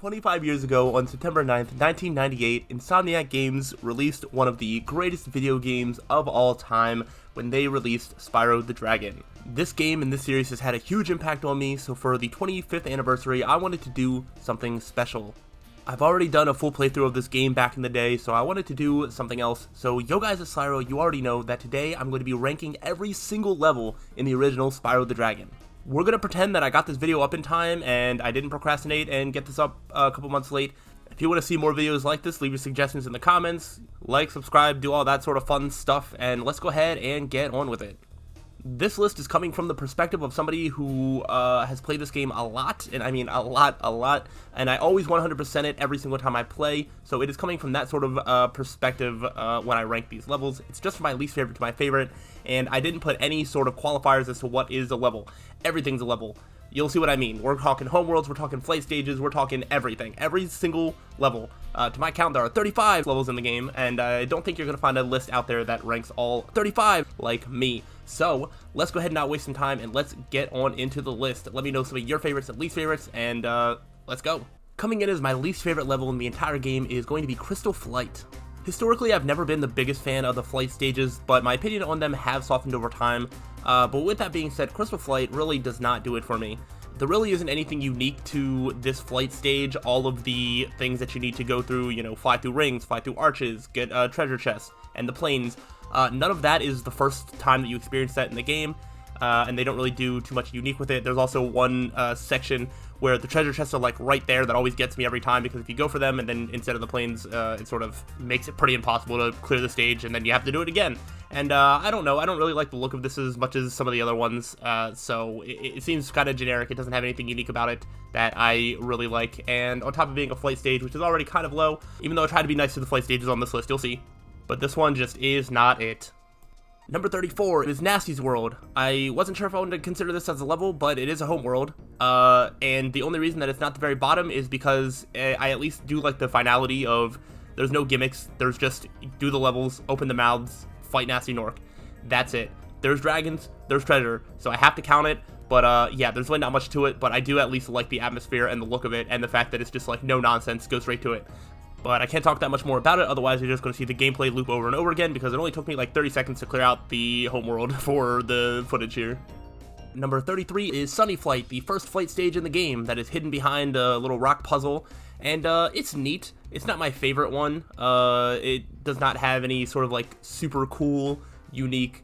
25 years ago, on September 9th, 1998, Insomniac Games released one of the greatest video games of all time when they released Spyro the Dragon. This game and this series has had a huge impact on me, so for the 25th anniversary, I wanted to do something special. I've already done a full playthrough of this game back in the day, so I wanted to do something else. So yo guys at Slyroh, you already know that today I'm going to be ranking every single level in the original Spyro the Dragon. We're going to pretend that I got this video up in time and I didn't procrastinate and get this up a couple months late. If you want to see more videos like this, leave your suggestions in the comments, like, subscribe, do all that sort of fun stuff, and let's go ahead and get on with it. This list is coming from the perspective of somebody who has played this game a lot, and I mean a lot, and I always 100% it every single time I play, so it is coming from that sort of perspective when I rank these levels. It's just from my least favorite to my favorite, and I didn't put any sort of qualifiers as to what is a level. Everything's a level. You'll see what I mean. We're talking homeworlds, we're talking flight stages, we're talking everything. Every single level. To my count, there are 35 levels in the game, and I don't think you're going to find a list out there that ranks all 35 like me. So, let's go ahead and not waste some time, and let's get on into the list. Let me know some of your favorites and least favorites, and let's go. Coming in as my least favorite level in the entire game is going to be Crystal Flight. Historically, I've never been the biggest fan of the flight stages, but my opinion on them have softened over time. But with that being said, Crystal Flight really does not do it for me. There really isn't anything unique to this flight stage. All of the things that you need to go through, you know, fly through rings, fly through arches, get treasure chests, and the planes, none of that is the first time that you experience that in the game, and they don't really do too much unique with it. There's also one section where the treasure chests are like right there that always gets me every time, because if you go for them and then instead of the planes, it sort of makes it pretty impossible to clear the stage, and then you have to do it again. And I don't know, I don't really like the look of this as much as some of the other ones, so it seems kind of generic. It doesn't have anything unique about it that I really like, and on top of being a flight stage, which is already kind of low, even though I try to be nice to the flight stages on this list, you'll see, but this one just is not it. Number 34 is Nasty's World. I wasn't sure if I wanted to consider this as a level, but it is a home world, and the only reason that it's not the very bottom is because I at least do like the finality of there's no gimmicks, there's just do the levels, open the mouths, fight Nasty Norc. That's it. There's dragons, there's treasure, so I have to count it, but yeah, there's really not much to it, but I do at least like the atmosphere and the look of it, and the fact that it's just like no nonsense, go straight to it. But I can't talk that much more about it, otherwise you're just going to see the gameplay loop over and over again, because it only took me like 30 seconds to clear out the homeworld for the footage here. Number 33 is Sunny Flight, the first flight stage in the game that is hidden behind a little rock puzzle, and it's neat. It's not my favorite one. It does not have any sort of like super cool, unique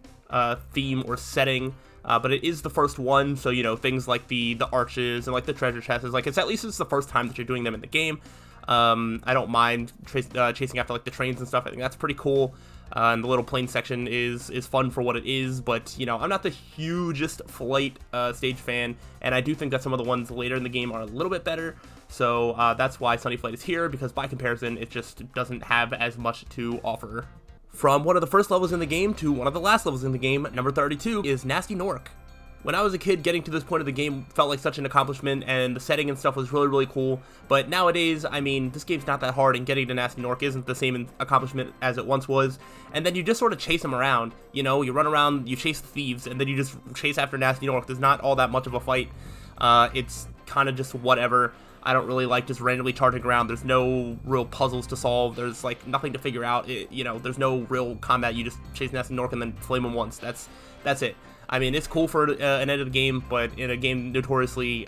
theme or setting. But it is the first one, so you know, things like the arches and like the treasure chests, like it's at least it's the first time that you're doing them in the game. I don't mind chasing after like the trains and stuff. I think that's pretty cool. And the little plane section is fun for what it is, but you know, I'm not the hugest flight stage fan, and I do think that some of the ones later in the game are a little bit better. So that's why Sunny Flight is here, because by comparison, it just doesn't have as much to offer. From one of the first levels in the game to one of the last levels in the game, number 32 is Nasty Norc. When I was a kid, getting to this point of the game felt like such an accomplishment, and the setting and stuff was really, really cool. But nowadays, I mean, this game's not that hard, and getting to Nasty Norc isn't the same accomplishment as it once was. And then you just sort of chase him around. You know, you run around, you chase the thieves, and then you just chase after Nasty Norc. There's not all that much of a fight. It's kind of just whatever. I don't really like just randomly charging around. There's no real puzzles to solve. There's like nothing to figure out. You know, there's no real combat. You just chase Nasty Norc and then flame him once. That's it. I mean, it's cool for an end of the game, but in a game notoriously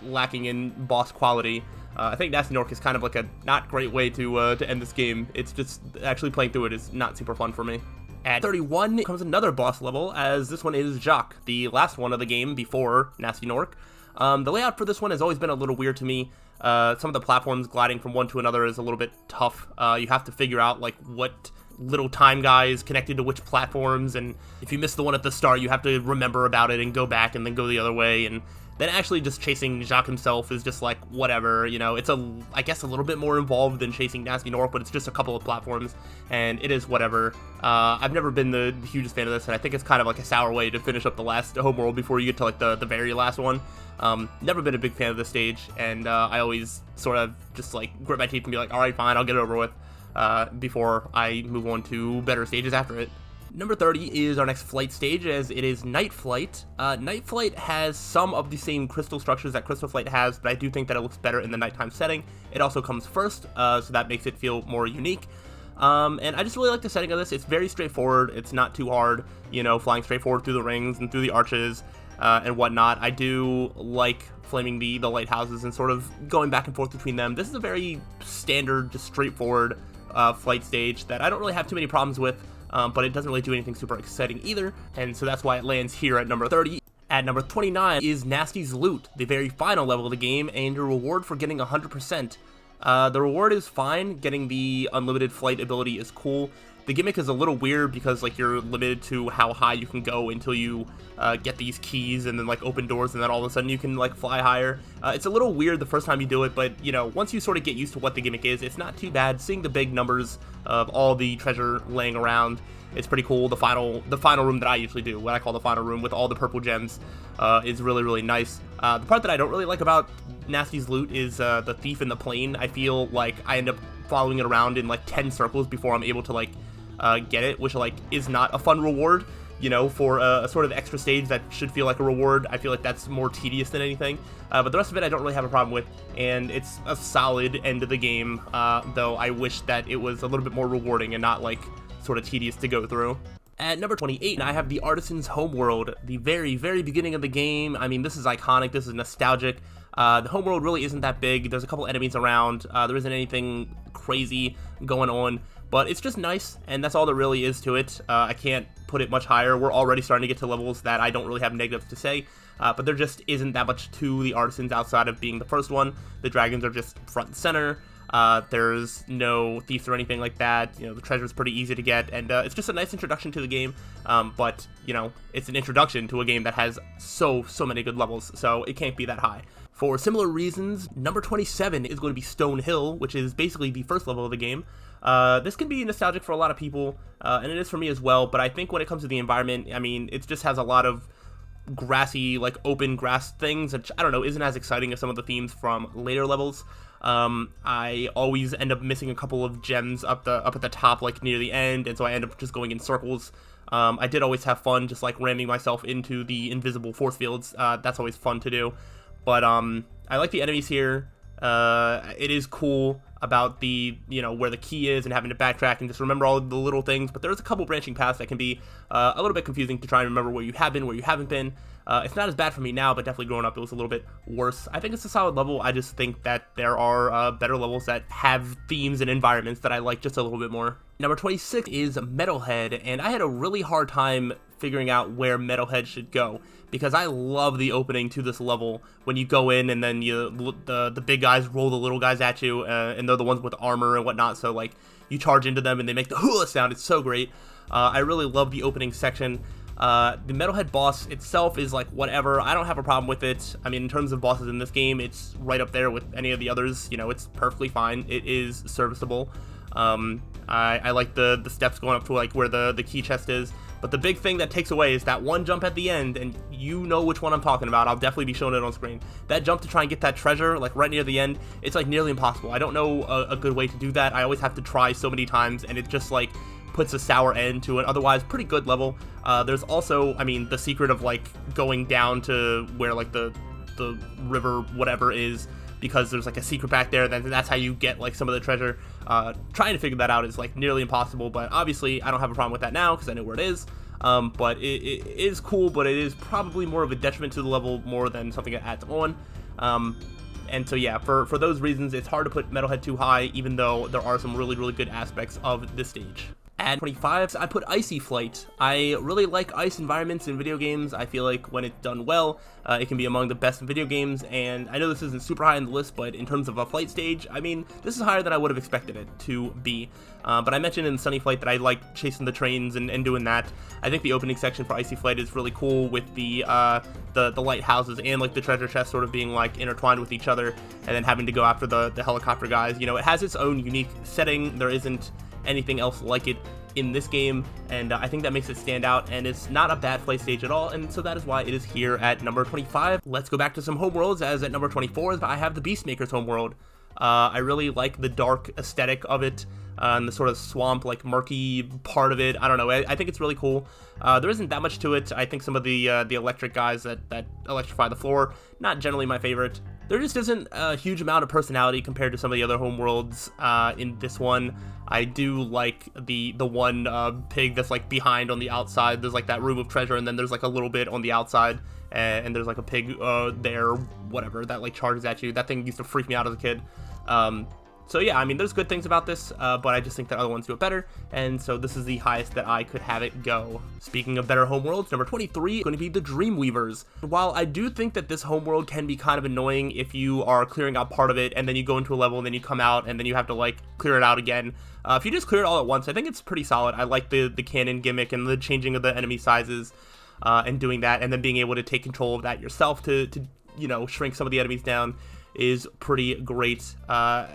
lacking in boss quality, I think Nasty Norc is kind of like a not great way to end this game. It's just actually playing through it is not super fun for me. At 31 comes another boss level, as this one is Jacque, the last one of the game before Nasty Norc. The layout for this one has always been a little weird to me. Some of the platforms gliding from one to another is a little bit tough. You have to figure out like what little time guys connected to which platforms, and if you miss the one at the start, you have to remember about it and go back and then go the other way, and then actually just chasing Jacque himself is just like whatever, you know. It's I guess a little bit more involved than chasing Nasty Norc, but it's just a couple of platforms, and it is whatever. I've never been the hugest fan of this, and I think it's kind of like a sour way to finish up the last homeworld before you get to like the very last one. Never been a big fan of this stage, and I always sort of just like grit my teeth and be like, alright, fine, I'll get it over with, before I move on to better stages after it. Number 30 is our next flight stage, as it is Night Flight. Night Flight has some of the same crystal structures that Crystal Flight has, but I do think that it looks better in the nighttime setting. It also comes first, so that makes it feel more unique. And I just really like the setting of this. It's very straightforward. It's not too hard, you know, flying straight forward through the rings and through the arches and whatnot. I do like flaming the lighthouses and sort of going back and forth between them. This is a very standard, just straightforward flight stage that I don't really have too many problems with. But it doesn't really do anything super exciting either, and so that's why it lands here at number 30. At number 29 is Nasty's Loot, the very final level of the game, and your reward for getting 100%. The reward is fine. Getting the unlimited flight ability is cool. The gimmick is a little weird because like you're limited to how high you can go until you get these keys and then like open doors, and then all of a sudden you can like fly higher. It's a little weird the first time you do it, but you know, once you sort of get used to what the gimmick is, it's not too bad. Seeing the big numbers of all the treasure laying around, it's pretty cool. The final room that I usually do, what I call the final room with all the purple gems, is really, really nice. The part that I don't really like about Nasty's Loot is the thief in the plane. I feel like I end up following it around in like 10 circles before I'm able to like get it, which like is not a fun reward, you know, for a sort of extra stage that should feel like a reward. I feel like that's more tedious than anything, but the rest of it I don't really have a problem with, and it's a solid end of the game, though I wish that it was a little bit more rewarding and not like sort of tedious to go through. At number 28, I have the Artisan's Homeworld, the very, very beginning of the game. I mean, this is iconic, this is nostalgic. The homeworld really isn't that big. There's a couple enemies around. There isn't anything crazy going on, but it's just nice, and that's all there really is to it. I can't put it much higher. We're already starting to get to levels that I don't really have negatives to say, but there just isn't that much to the Artisans outside of being the first one. The dragons are just front and center. There's no thieves or anything like that. You know, the treasure's pretty easy to get, and it's just a nice introduction to the game. But you know, it's an introduction to a game that has so many good levels, so it can't be that high. For similar reasons, number 27 is going to be Stone Hill, which is basically the first level of the game. This can be nostalgic for a lot of people, and it is for me as well, but I think when it comes to the environment, I mean, it just has a lot of grassy, like open grass things, which I don't know, isn't as exciting as some of the themes from later levels. I always end up missing a couple of gems up at the top, like near the end, and so I end up just going in circles. I did always have fun just like ramming myself into the invisible force fields. That's always fun to do. But I like the enemies here. It is cool about the, you know, where the key is and having to backtrack and just remember all the little things, but there's a couple branching paths that can be a little bit confusing to try and remember where you have been, where you haven't been. It's not as bad for me now, but definitely growing up it was a little bit worse. I think it's a solid level. I just think that there are better levels that have themes and environments that I like just a little bit more. Number 26 is Metalhead, and I had a really hard time figuring out where Metalhead should go, because I love the opening to this level when you go in and then the big guys roll the little guys at you, and they're the ones with armor and whatnot, so like you charge into them and they make the hula sound. It's so great. I really love the opening section. The Metalhead boss itself is like whatever. I don't have a problem with it. I mean, in terms of bosses in this game, it's right up there with any of the others. You know, it's perfectly fine. It is serviceable. I like the steps going up to like where the key chest is. But the big thing that takes away is that one jump at the end, and you know which one I'm talking about. I'll definitely be showing it on screen. That jump to try and get that treasure, like right near the end, it's like nearly impossible. I don't know a good way to do that. I always have to try so many times, and it just like puts a sour end to an otherwise pretty good level. There's also, I mean, the secret of like going down to where like the river whatever is, because there's like a secret back there, then that's how you get like some of the treasure. Trying to figure that out is like nearly impossible, but obviously I don't have a problem with that now because I know where it is. But it is cool, but it is probably more of a detriment to the level more than something that adds on. And so yeah, for those reasons, it's hard to put Metalhead too high, even though there are some really, really good aspects of this stage. At 25, I put Icy Flight. I really like ice environments in video games. I feel like when it's done well, it can be among the best in video games, and I know this isn't super high on the list, but in terms of a flight stage, I mean, this is higher than I would have expected it to be. But I mentioned in Sunny Flight that I like chasing the trains and doing that. I think the opening section for Icy Flight is really cool with the lighthouses and like the treasure chest sort of being like intertwined with each other, and then having to go after the helicopter guys. You know, it has its own unique setting. There isn't anything else like it in this game, and I think that makes it stand out, and it's not a bad play stage at all, and so that is why it is here at number 25. Let's go back to some homeworlds, as at number 24 I have the Beastmaker's homeworld. I really like the dark aesthetic of it. and the sort of swamp, like murky part of it. I don't know. I think it's really cool. There isn't that much to it. I think some of the electric guys that electrify the floor, not generally my favorite. There just isn't a huge amount of personality compared to some of the other homeworlds in this one. I do like the one pig that's like behind on the outside. There's like that room of treasure, and then there's like a little bit on the outside, and there's like a pig there, whatever, that like charges at you. That thing used to freak me out as a kid. So yeah, I mean, there's good things about this, but I just think that other ones do it better, and so this is the highest that I could have it go. Speaking of better homeworlds, number 23 is going to be the Dreamweavers. While I do think that this homeworld can be kind of annoying if you are clearing out part of it, and then you go into a level, and then you come out, and then you have to, like, clear it out again. If you just clear it all at once, I think it's pretty solid. I like the cannon gimmick and the changing of the enemy sizes, and doing that, and then being able to take control of that yourself to you know, shrink some of the enemies down is pretty great.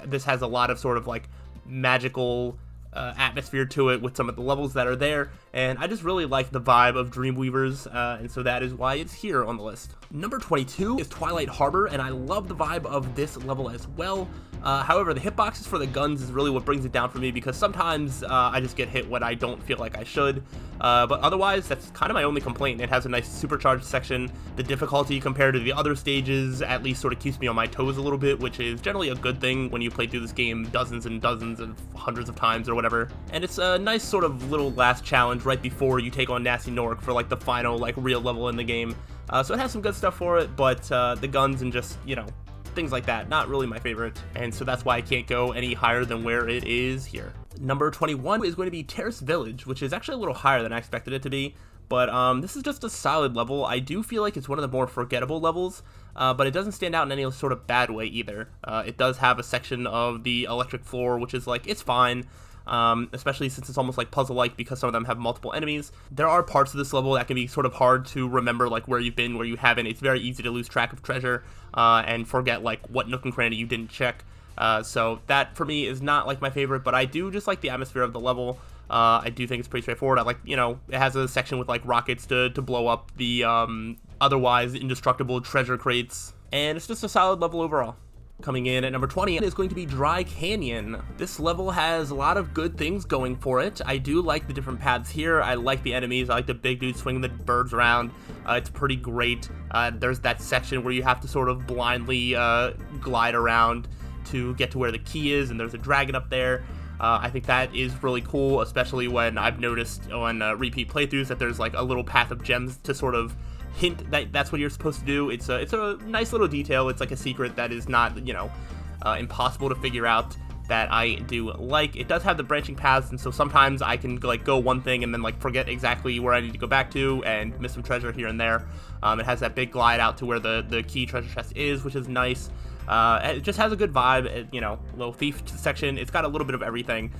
This has a lot of sort of like magical atmosphere to it with some of the levels that are there, and I just really like the vibe of Dreamweavers, and so that is why it's here on the list. Number 22 is Twilight Harbor, and I love the vibe of this level as well. However, the hitboxes for the guns is really what brings it down for me, because sometimes I just get hit when I don't feel like I should, but otherwise that's kind of my only complaint. It has a nice supercharged section. The difficulty compared to the other stages at least sort of keeps me on my toes a little bit, which is generally a good thing when you play through this game dozens and dozens and hundreds of times or whatever. And it's a nice sort of little last challenge right before you take on Nasty Norc for like the final like real level in the game. So it has some good stuff for it, but the guns and just, you know, things like that, not really my favorite, and so that's why I can't go any higher than where it is here. Number 21 is going to be Terrace Village, which is actually a little higher than I expected it to be, but this is just a solid level. I do feel like it's one of the more forgettable levels, but it doesn't stand out in any sort of bad way either. It does have a section of the electric floor, which is like, it's fine. Especially since it's almost like puzzle-like because some of them have multiple enemies. There are parts of this level that can be sort of hard to remember, like where you've been, where you haven't. It's very easy to lose track of treasure and forget like what nook and cranny you didn't check. So that for me is not like my favorite, but I do just like the atmosphere of the level. I do think it's pretty straightforward. I like, you know, it has a section with like rockets to blow up the otherwise indestructible treasure crates, and it's just a solid level overall. Coming in at number 20 is going to be Dry Canyon. This level has a lot of good things going for it. I do like the different paths here. I like the enemies. I like the big dude swinging the birds around. It's pretty great. There's that section where you have to sort of blindly glide around to get to where the key is, and there's a dragon up there. I think that is really cool, especially when I've noticed on repeat playthroughs that there's like a little path of gems to sort of hint that that's what you're supposed to do. It's a nice little detail. It's like a secret that is not, you know, impossible to figure out, that I do like. It does have the branching paths, and so sometimes I can like go one thing and then like forget exactly where I need to go back to and miss some treasure here and there. It has that big glide out to where the key treasure chest is, which is nice. It just has a good vibe, you know, little thief section. It's got a little bit of everything.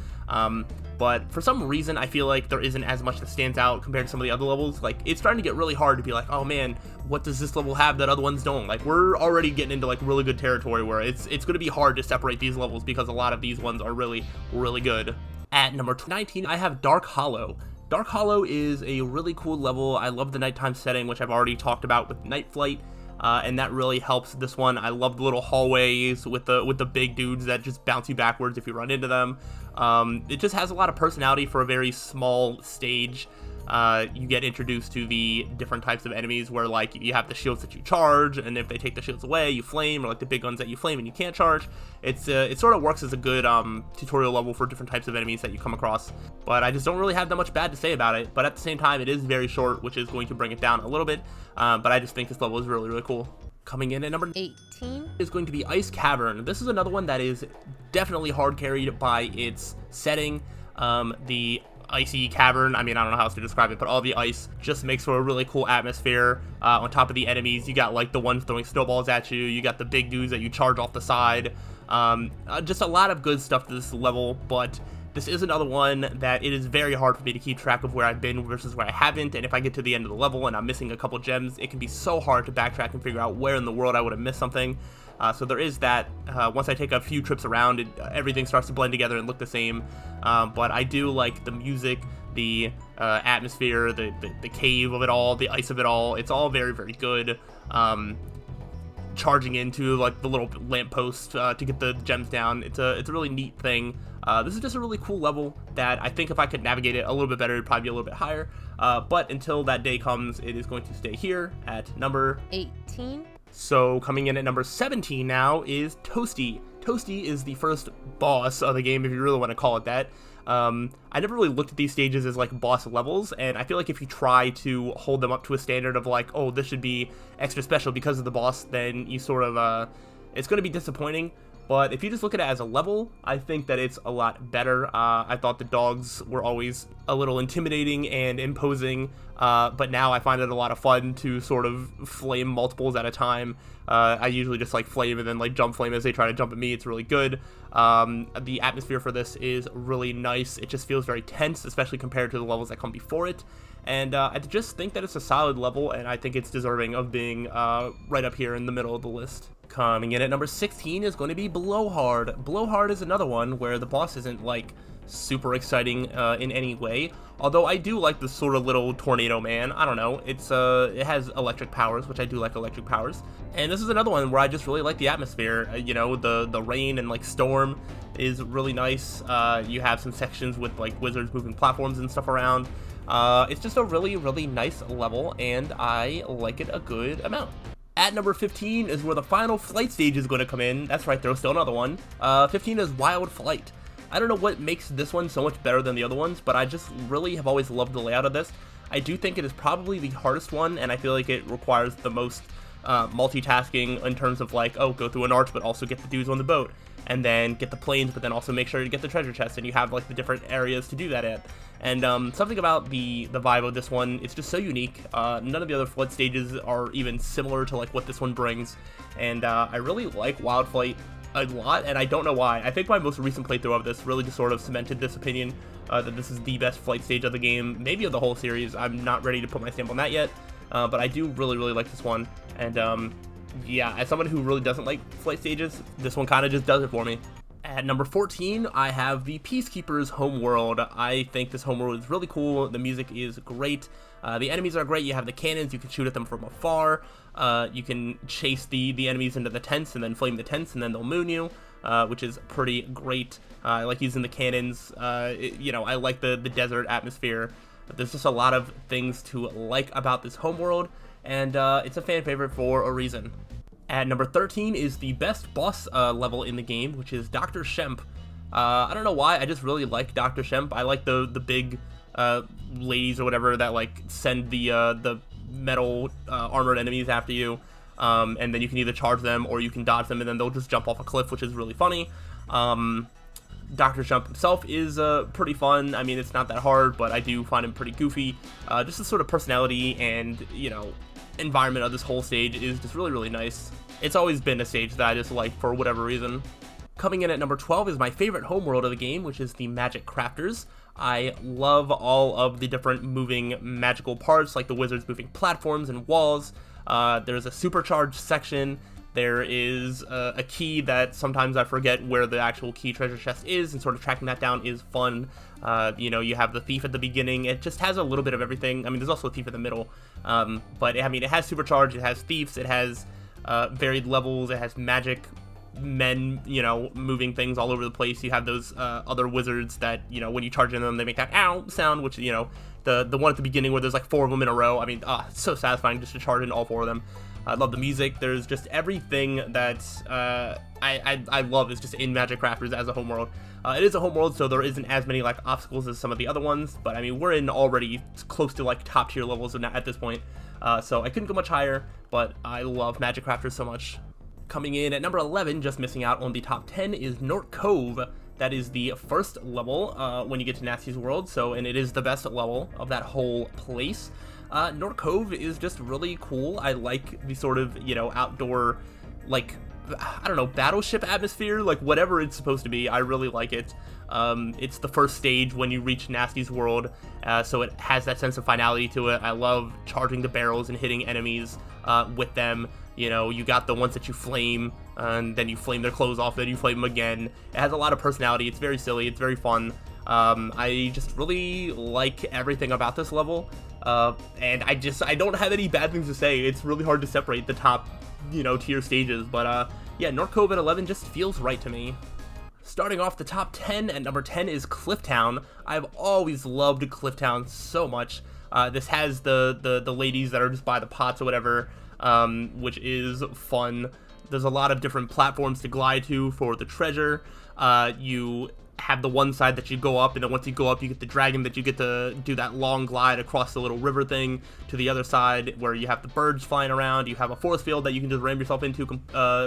But for some reason, I feel like there isn't as much that stands out compared to some of the other levels. Like, it's starting to get really hard to be like, oh man, what does this level have that other ones don't? Like, we're already getting into like really good territory where it's going to be hard to separate these levels because a lot of these ones are really, really good. At number 19, I have Dark Hollow. Dark Hollow is a really cool level. I love the nighttime setting, which I've already talked about with Night Flight. And that really helps this one. I love the little hallways with the big dudes that just bounce you backwards if you run into them. It just has a lot of personality for a very small stage. You get introduced to the different types of enemies where like you have the shields that you charge, and if they take the shields away, you flame, or like the big guns that you flame and you can't charge. It sort of works as a good tutorial level for different types of enemies that you come across. But I just don't really have that much bad to say about it. But at the same time, it is very short, which is going to bring it down a little bit. But I just think this level is really, really cool. Coming in at number 18 is going to be Ice Cavern. This is another one that is definitely hard carried by its setting. The icy cavern, I mean, I don't know how else to describe it, but all the ice just makes for a really cool atmosphere. On top of the enemies, you got like the ones throwing snowballs at you, you got the big dudes that you charge off the side. Just a lot of good stuff to this level, but this is another one that it is very hard for me to keep track of where I've been versus where I haven't, and if I get to the end of the level and I'm missing a couple gems, it can be so hard to backtrack and figure out where in the world I would have missed something. So there is that. Once I take a few trips around, everything starts to blend together and look the same. But I do like the music, the atmosphere, the cave of it all, the ice of it all. It's all very, very good. charging into like the little lamppost to get the gems down. It's a really neat thing. This is just a really cool level that I think if I could navigate it a little bit better, it'd probably be a little bit higher. But until that day comes, it is going to stay here at number 18. So coming in at number 17 now is Toasty. Toasty is the first boss of the game, if you really want to call it that. I never really looked at these stages as like boss levels, and I feel like if you try to hold them up to a standard of like, oh, this should be extra special because of the boss, then you sort of, it's going to be disappointing. But if you just look at it as a level, I think that it's a lot better. I thought the dogs were always a little intimidating and imposing, but now I find it a lot of fun to sort of flame multiples at a time. I usually just like flame and then like jump flame as they try to jump at me. It's really good. The atmosphere for this is really nice. It just feels very tense, especially compared to the levels that come before it. And I just think that it's a solid level, and I think it's deserving of being right up here in the middle of the list. Coming in at number 16 is going to be Blowhard. Blowhard is another one where the boss isn't like super exciting in any way, although I do like the sort of little tornado man. I don't know, it has electric powers, which I do like electric powers, and this is another one where I just really like the atmosphere. You know, the rain and like storm is really nice. You have some sections with like wizards moving platforms and stuff around. It's just a really nice level, and I like it a good amount. At number 15 is where the final flight stage is going to come in. That's right, there's still another one. 15 is Wild Flight. I don't know what makes this one so much better than the other ones, but I just really have always loved the layout of this. I do think it is probably the hardest one, and I feel like it requires the most multitasking in terms of like, oh, go through an arch, but also get the dudes on the boat, and then get the planes, but then also make sure to get the treasure chest, and you have like the different areas to do that at. And something about the vibe of this one, it's just so unique. None of the other flood stages are even similar to like what this one brings, and I really like Wild Flight a lot, and I don't know why. I think my most recent playthrough of this really just sort of cemented this opinion that this is the best flight stage of the game, maybe of the whole series. I'm not ready to put my stamp on that yet, but I do really like this one. And yeah, as someone who really doesn't like flight stages, this one kind of just does it for me. At number 14, I have the Peacekeeper's Homeworld. I think this homeworld is really cool. The music is great. The enemies are great. You have the cannons. You can shoot at them from afar. You can chase the enemies into the tents and then flame the tents, and then they'll moon you, which is pretty great. I like using the cannons. You know, I like the desert atmosphere. There's just a lot of things to like about this homeworld, and it's a fan favorite for a reason. At number 13 is the best boss level in the game, which is Dr. Shemp. I don't know why, I just really like Dr. Shemp. I like the big ladies or whatever that like send the metal armored enemies after you, and then you can either charge them or you can dodge them, and then they'll just jump off a cliff, which is really funny. Dr. Shemp himself is pretty fun. I mean, it's not that hard, but I do find him pretty goofy. Just the sort of personality and, you know, environment of this whole stage is just really nice. It's always been a stage that I just like for whatever reason. Coming in at number 12 is my favorite homeworld of the game, which is the Magic Crafters. I love all of the different moving magical parts, like the wizards moving platforms and walls. There's a supercharged section. There is a key that sometimes I forget where the actual key treasure chest is, and sort of tracking that down is fun. You know, you have the thief at the beginning. It just has a little bit of everything. I mean, there's also a thief in the middle. But I mean, it has supercharged, it has thieves, it has varied levels, it has magic men, you know, moving things all over the place. You have those other wizards that, you know, when you charge into them, they make that ow sound, which, you know, the one at the beginning where there's like 4 of them in a row. I mean, it's so satisfying just to charge in all 4 of them. I love the music. There's just everything that I love is just in Magic Crafters as a homeworld. It is a homeworld, so there isn't as many like obstacles as some of the other ones, but I mean, we're in already close to like top tier levels at this point, so I couldn't go much higher, but I love Magic Crafters so much. Coming in at number 11, just missing out on the top 10, is Norc Cove. That is the first level when you get to Nasty's World, and it is the best level of that whole place. Norc Cove is just really cool. I like the sort of, you know, outdoor, like, I don't know, battleship atmosphere, like whatever it's supposed to be. I really like it. It's the first stage when you reach Nasty's World, so it has that sense of finality to it. I love charging the barrels and hitting enemies with them. You know, you got the ones that you flame, and then you flame their clothes off, then you flame them again. It has a lot of personality. It's very silly. It's very fun. I just really like everything about this level, and I don't have any bad things to say. It's really hard to separate the top, tier stages, but yeah, Norc COVID 11 just feels right to me. Starting off the top 10, at number 10 is Clifftown. I've always loved Clifftown so much. This has the ladies that are just by the pots or whatever, which is fun. There's a lot of different platforms to glide to for the treasure. You have the one side that you go up, and then once you go up, you get the dragon that you get to do that long glide across the little river thing to the other side where you have the birds flying around. You have a force field that you can just ram yourself into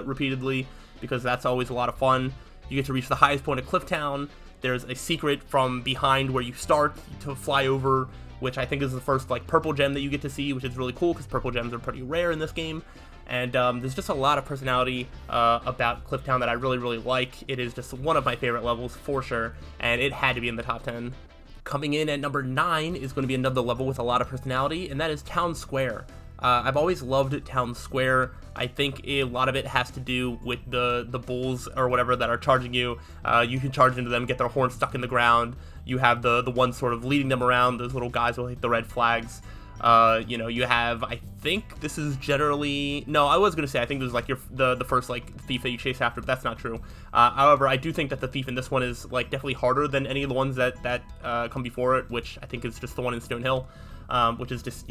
repeatedly, because that's always a lot of fun. You get to reach the highest point of Clifftown. There's a secret from behind where you start to fly over, which I think is the first purple gem that you get to see, which is really cool because purple gems are pretty rare in this game. And there's just a lot of personality about Clifftown that I really, really like. It is just one of my favorite levels for sure, and it had to be in the top 10. Coming in at number 9 is going to be another level with a lot of personality, and that is Town Square. I've always loved Town Square. I think a lot of it has to do with the bulls or whatever that are charging you. You can charge into them, get their horns stuck in the ground. You have the ones sort of leading them around, those little guys with the red flags. You have, I think this is generally, no, I was going to say, I think this is the first thief that you chase after, but that's not true. However, I do think that the thief in this one is definitely harder than any of the ones that come before it, which I think is just the one in Stonehill, which is just,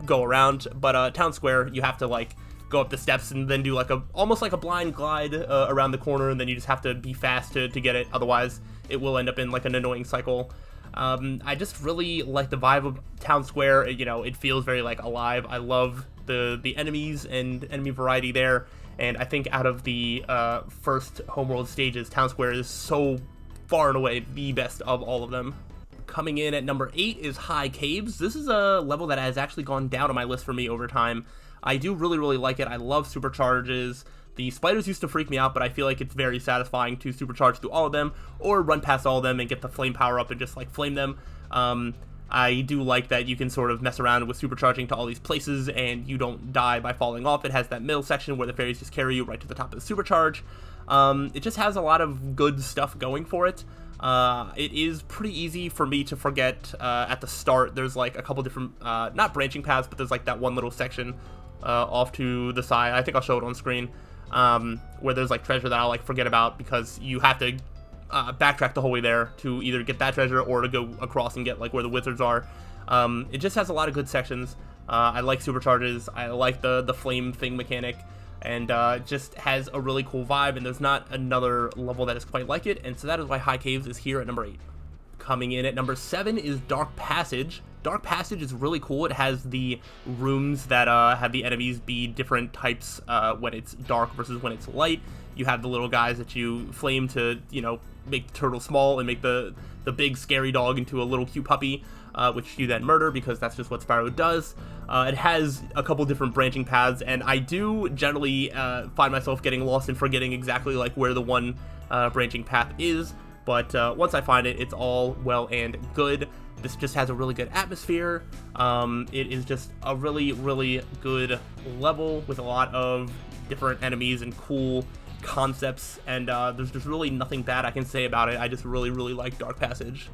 go around. But Town Square, you have to go up the steps and then do almost like a blind glide around the corner, and then you just have to be fast to get it, otherwise it will end up in an annoying cycle. I just really like the vibe of Town Square. It feels very alive. I love the enemies and enemy variety there, and I think out of the first homeworld stages, Town Square is so far and away the best of all of them. Coming in at number 8 is High Caves. This is a level that has actually gone down on my list for me over time. I do really, really like it. I love supercharges. The spiders used to freak me out, but I feel like it's very satisfying to supercharge through all of them, or run past all of them and get the flame power up and just flame them. I do like that you can sort of mess around with supercharging to all these places and you don't die by falling off. It has that middle section where the fairies just carry you right to the top of the supercharge. It just has a lot of good stuff going for it. It is pretty easy for me to forget at the start. There's a couple different, not branching paths, but there's that one little section off to the side. I think I'll show it on screen, where there's treasure that I'll forget about because you have to backtrack the whole way there to either get that treasure or to go across and get where the wizards are. It just has a lot of good sections. I like supercharges. I like the flame thing mechanic, and just has a really cool vibe, and there's not another level that is quite like it, and so that is why High Caves is here at number 8. Coming in at number 7 is Dark Passage. Dark Passage is really cool. It has the rooms that have the enemies be different types when it's dark versus when it's light. You have the little guys that you flame to, make the turtle small and make the big scary dog into a little cute puppy, which you then murder because that's just what Spyro does. It has a couple different branching paths, and I do generally find myself getting lost and forgetting exactly where the one branching path is, but once I find it, it's all well and good. This just has a really good atmosphere. It is just a really, really good level with a lot of different enemies and cool concepts, and there's just really nothing bad I can say about it. I just really, really like Dark Passage.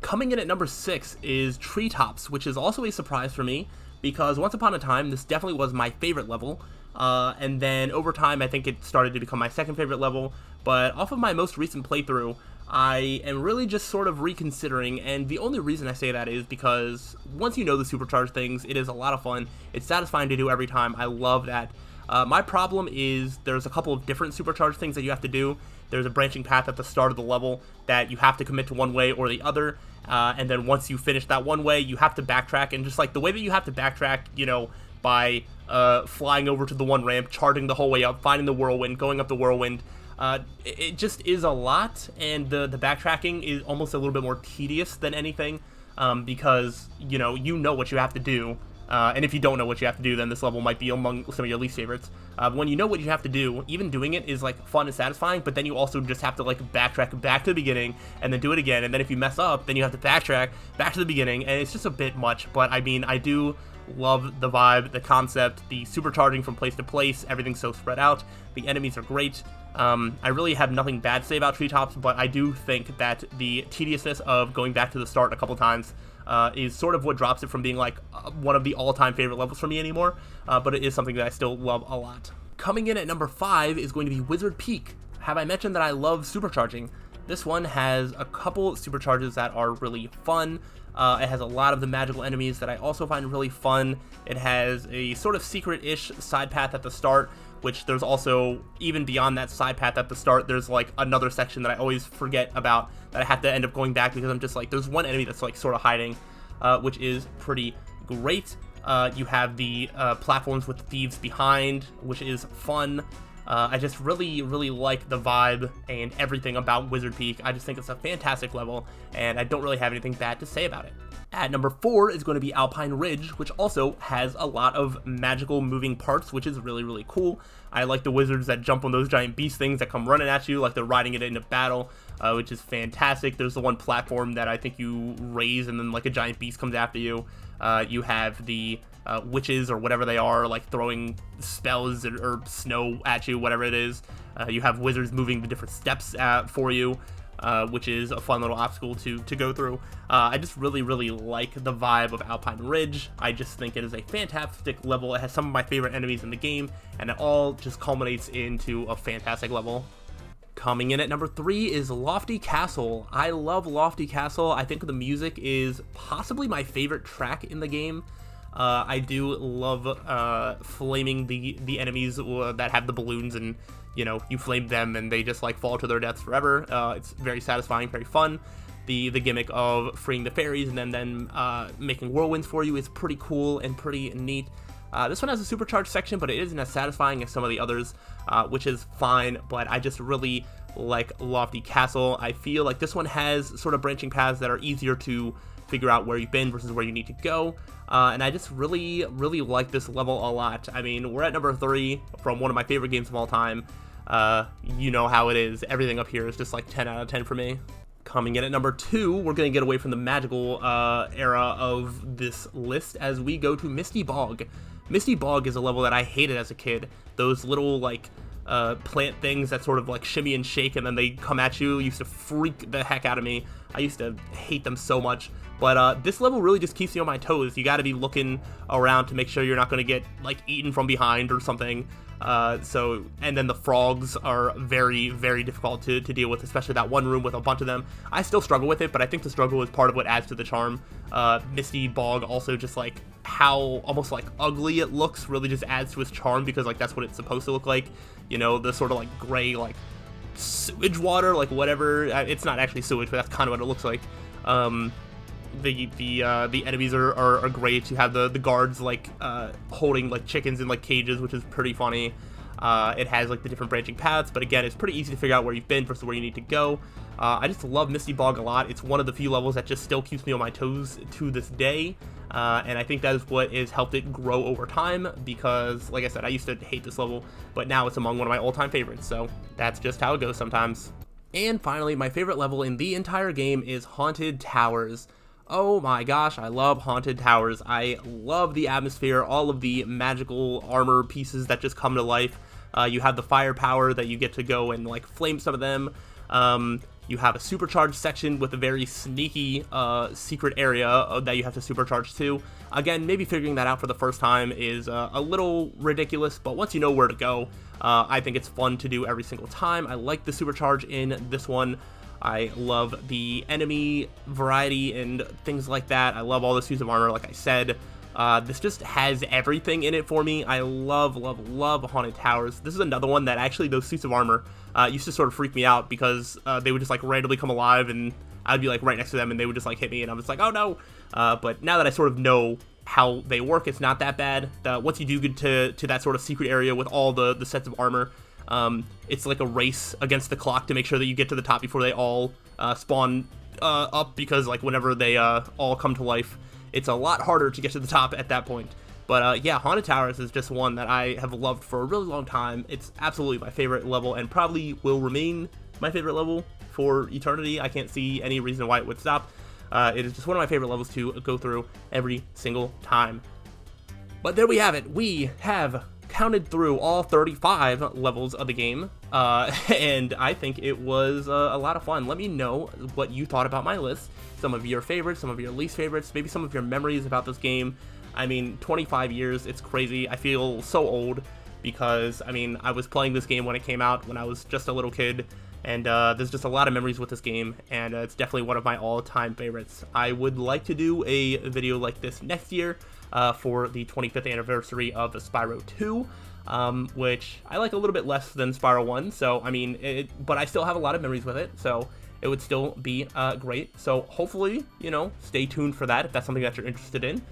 Coming in at number 6 is Treetops, which is also a surprise for me, because once upon a time, this definitely was my favorite level, and then over time, I think it started to become my second favorite level, but off of my most recent playthrough, I am really just sort of reconsidering, and the only reason I say that is because once you know the supercharged things, it is a lot of fun. It's satisfying to do every time. I love that. My problem is there's a couple of different supercharged things that you have to do. There's a branching path at the start of the level that you have to commit to one way or the other, and then once you finish that one way, you have to backtrack, and just the way that you have to backtrack, by flying over to the one ramp, charging the whole way up, finding the whirlwind, going up the whirlwind, it just is a lot, and the backtracking is almost a little bit more tedious than anything, because, you know what you have to do, and if you don't know what you have to do, then this level might be among some of your least favorites. When you know what you have to do, even doing it is like fun and satisfying, but then you also just have to like backtrack back to the beginning and then do it again, and then if you mess up, then you have to backtrack back to the beginning, and it's just a bit much. But I mean, I do love the vibe, the concept, the supercharging from place to place, everything's so spread out, the enemies are great. I really have nothing bad to say about Treetops, but I do think that the tediousness of going back to the start a couple times is sort of what drops it from being like one of the all-time favorite levels for me anymore, but it is something that I still love a lot. Coming in at number 5 is going to be Wizard Peak. Have I mentioned that I love supercharging? This one has a couple supercharges that are really fun. It has a lot of the magical enemies that I also find really fun. It has a sort of secret-ish side path at the start, which there's also, even beyond that side path at the start, there's like another section that I always forget about that I have to end up going back because I'm just like, there's one enemy that's like sort of hiding, which is pretty great. You have the platforms with thieves behind, which is fun. I just really like the vibe and everything about Wizard Peak. I just think it's a fantastic level, and I don't really have anything bad to say about it. At number 4 is going to be Alpine Ridge, which also has a lot of magical moving parts, which is really cool. I like the wizards that jump on those giant beast things that come running at you like they're riding it into battle, which is fantastic. There's the one platform that I think you raise and then like a giant beast comes after you. You have the witches or whatever they are, like throwing spells or snow at you, whatever it is. You have wizards moving the different steps for you, which is a fun little obstacle to go through. I just really like the vibe of Alpine Ridge. I just think it is a fantastic level. It has some of my favorite enemies in the game, and it all just culminates into a fantastic level. Coming in at number 3 is Lofty Castle. I love Lofty Castle. I think the music is possibly my favorite track in the game. I do love flaming the enemies that have the balloons, and you know, you flame them and they just like fall to their deaths forever. It's very satisfying, very fun. The gimmick of freeing the fairies and then making whirlwinds for you is pretty cool and pretty neat. This one has a supercharged section, but it isn't as satisfying as some of the others, which is fine, but I just really like Lofty Castle. I feel like this one has sort of branching paths that are easier to figure out where you've been versus where you need to go, and I just really like this level a lot. I mean, we're at number 3 from one of my favorite games of all time. You know how it is. Everything up here is just like 10 out of 10 for me. Coming in at number 2, we're going to get away from the magical era of this list as we go to Misty Bog. Misty Bog is a level that I hated as a kid. Those little like plant things that sort of like shimmy and shake and then they come at you used to freak the heck out of me. I used to hate them so much. But this level really just keeps you on my toes. You got to be looking around to make sure you're not going to get like eaten from behind or something. And then the frogs are very difficult to deal with, especially that one room with a bunch of them. I still struggle with it, but I think the struggle is part of what adds to the charm. Misty Bog also just like how almost like ugly it looks really just adds to its charm, because like that's what it's supposed to look like. You know, the sort of like gray like sewage water, like whatever. It's not actually sewage, but that's kind of what it looks like. The enemies are great. You have the guards like holding like chickens in like cages, which is pretty funny. It has like the different branching paths, but again, it's pretty easy to figure out where you've been versus where you need to go. I just love Misty Bog a lot. It's one of the few levels that just still keeps me on my toes to this day, and I think that is what has helped it grow over time, because like I said, I used to hate this level, but now it's among one of my all-time favorites, so that's just how it goes sometimes. And finally, my favorite level in the entire game is Haunted Towers. Oh my gosh, I love Haunted Towers. I love the atmosphere, all of the magical armor pieces that just come to life. You have the firepower that you get to go and like flame some of them. You have a supercharged section with a very sneaky secret area that you have to supercharge to. Again, maybe figuring that out for the first time is a little ridiculous, but once you know where to go, I think it's fun to do every single time. I like the supercharge in this one. I love the enemy variety and things like that. I love all the suits of armor, like I said. This just has everything in it for me. I love Haunted Towers. This is another one that actually those suits of armor used to sort of freak me out, because they would just like randomly come alive and I'd be like right next to them and they would just like hit me and I was like, oh no. But now that I sort of know how they work, it's not that bad. Once you do get to that sort of secret area with all the sets of armor, it's like a race against the clock to make sure that you get to the top before they all spawn up, because like whenever they all come to life, it's a lot harder to get to the top at that point. But yeah, Haunted Towers is just one that I have loved for a really long time. It's absolutely my favorite level and probably will remain my favorite level for eternity. I can't see any reason why it would stop. It is just one of my favorite levels to go through every single time. But there we have it. We have counted through all 35 levels of the game, and I think it was a lot of fun. Let me know what you thought about my list, some of your favorites, some of your least favorites, maybe some of your memories about this game. I mean, 25 years, it's crazy. I feel so old because, I mean, I was playing this game when it came out when I was just a little kid, and there's just a lot of memories with this game, and it's definitely one of my all-time favorites. I would like to do a video like this next year, for the 25th anniversary of the Spyro 2, which I like a little bit less than Spyro 1, so I mean, but I still have a lot of memories with it, so it would still be great. So hopefully, you know, stay tuned for that if that's something that you're interested in.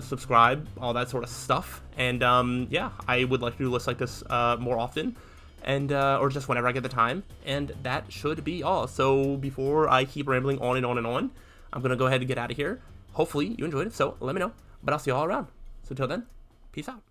Subscribe, all that sort of stuff, and yeah, I would like to do lists like this more often, and or just whenever I get the time, and that should be all. So before I keep rambling on and on and on, I'm gonna go ahead and get out of here. Hopefully you enjoyed it, so let me know. But I'll see you all around. So until then, peace out.